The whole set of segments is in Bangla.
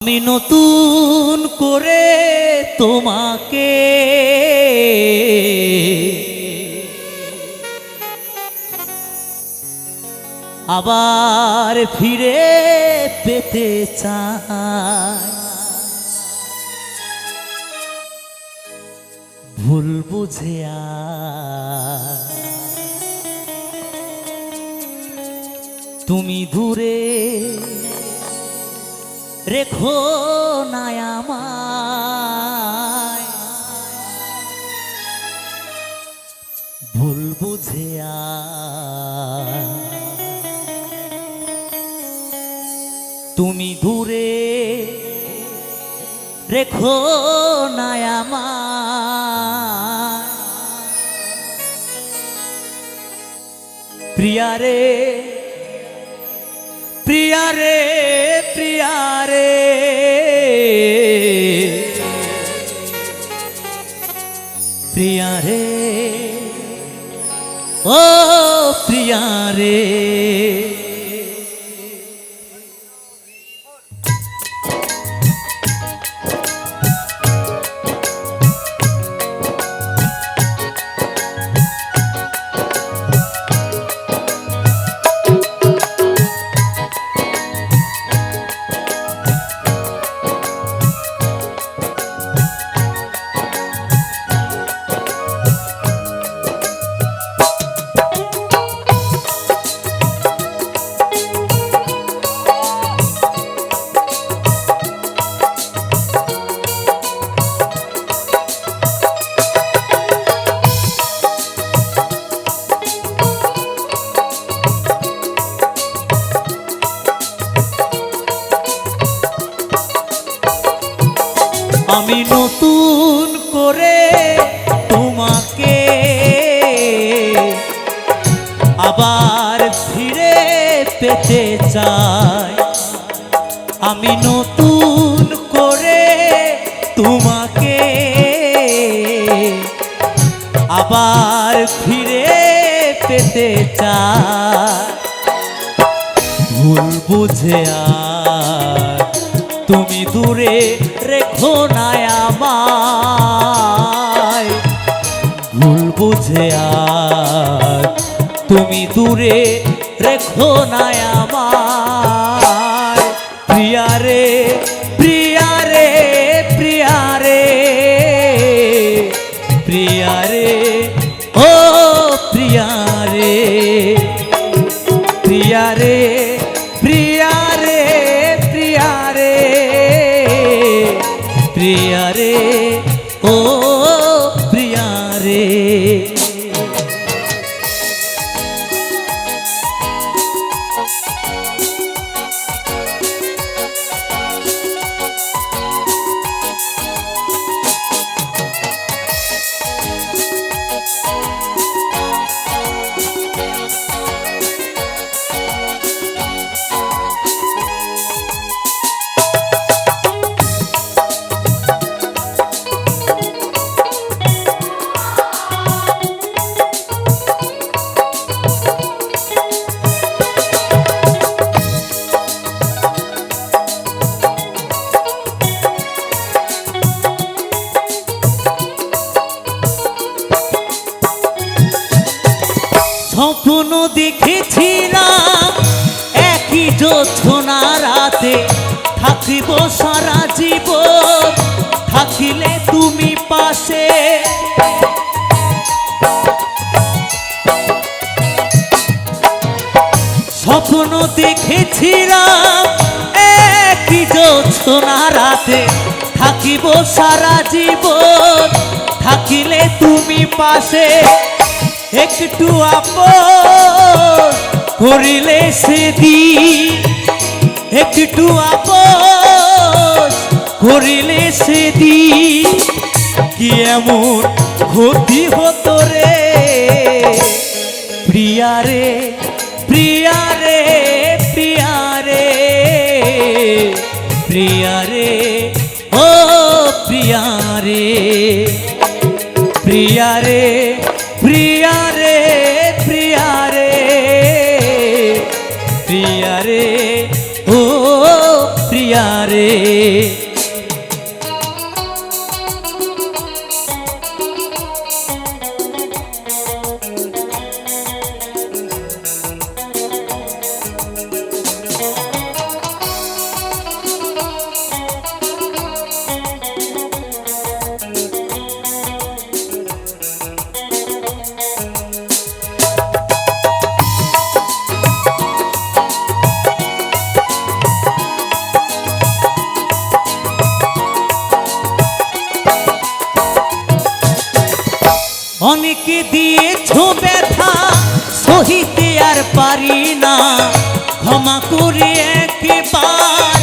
আমি নতুন করে তোমাকে আবার ফিরে পেতে চাই। ভুল বুঝে তুমি দূরে রেখো না আমায়। ভুল বুঝে তুমি দূরে রেখো না আমায়। প্রিয়া রে প্রিয়া রে প্রিয়া রে প্রিয়া রে ও প্রিয়া রে। আমি নতুন করে তোমাকে আবার ফিরে পেতে চাই। আমি নতুন করে তোমাকে আবার ফিরে পেতে চাই। ভুল বুঝে তুমি দূরে রেখো না আমায়। ভুল বুঝে তুমি দূরে রেখো না আমায়। প্রিয়া রে প্রিয়া রে প্রিয়া রে প্রিয়া রে ও প্রিয়া রে প্রিয়া রে প্রিয়া রে প্রিয়া রে প্রিয়া রে ও প্রিয়া রে। স্বপ্ন দেখেছিলাম একই জোছনা রাতে থাকিব সারা জীবন, থাকিলে তুমি পাশে। স্বপ্ন দেখেছিলাম একই জোছনা রাতে থাকিব সারা জীবন, থাকিলে তুমি পাশে। একটু আপন করিলে সেদিন, একটু আপন করিলে সেদিন কি এমন ক্ষতি হতো রে। প্রিয়া রে প্রিয়া রে প্রিয়া রে প্রিয়া রে ও প্রিয়া রে প্রিয়া রে প্রিয়া রে প্রিয়া রে প্রিয়া রে ও প্রিয়া রে। অনেকে দিয়েছো ব্যথা সহিতে আর পারি না, ক্ষমা করে একবার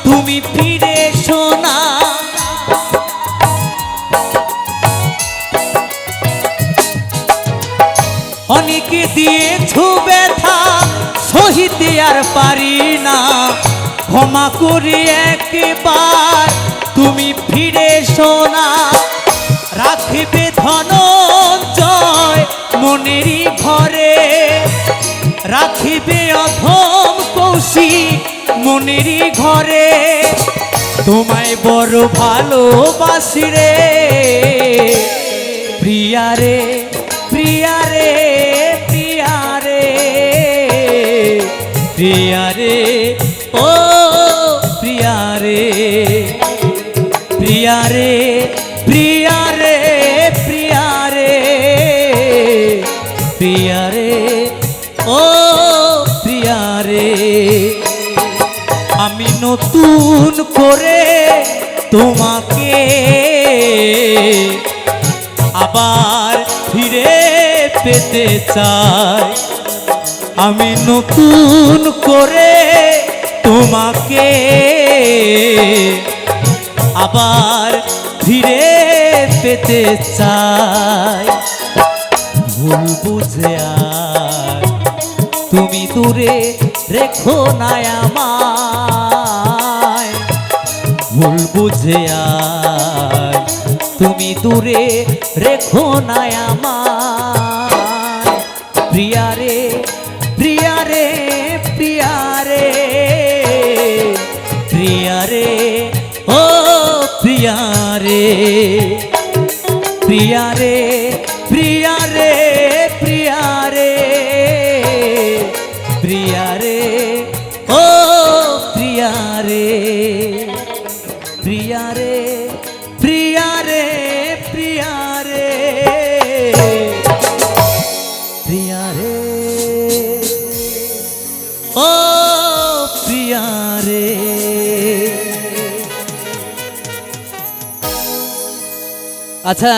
তুমি ফিরে এসো না। অনেকে দিয়েছো ব্যথা সহিতে আর পারি না, ক্ষমা করে একবার তুমি ফিরে এসো না। রাখিবে ধনঞ্জয় মনেরই ঘরে, রাখিবে অধম কৌশিক মনেরই ঘরে। তোমায় বড় ভালোবাসি রে প্রিয়া রে, প্রিয়া রে, প্রিয়া রে, প্রিয়া রে, ও প্রিয়া রে, প্রিয়া রে, প্রিয়া রে, প্রিয়া রে, প্রিয়া রে, ও প্রিয়া রে। আমি নতুন করে তোমাকে আবার ফিরে পেতে চাই, আমি নতুন করে তোমাকে আবার ফিরে পেতে চাই। ভুল বুঝে আর তুমি দূরে রেখো না আমায়, ভুল বুঝে আর তুমি দূরে রেখো না আমায়। প্রিয়া রে, প্রিয়া রে, প্রিয়া রে, প্রিয়া রে, ও প্রিয়া রে, প্রিয়া রে, প্রিয়া রে, প্রিয়া রে, প্রিয়া রে, ও প্রিয়া রে, প্রিয়া রে, প্রিয়া রে, প্রিয়া রে, প্রিয়া রে, ও প্রিয়া রে। আচ্ছা।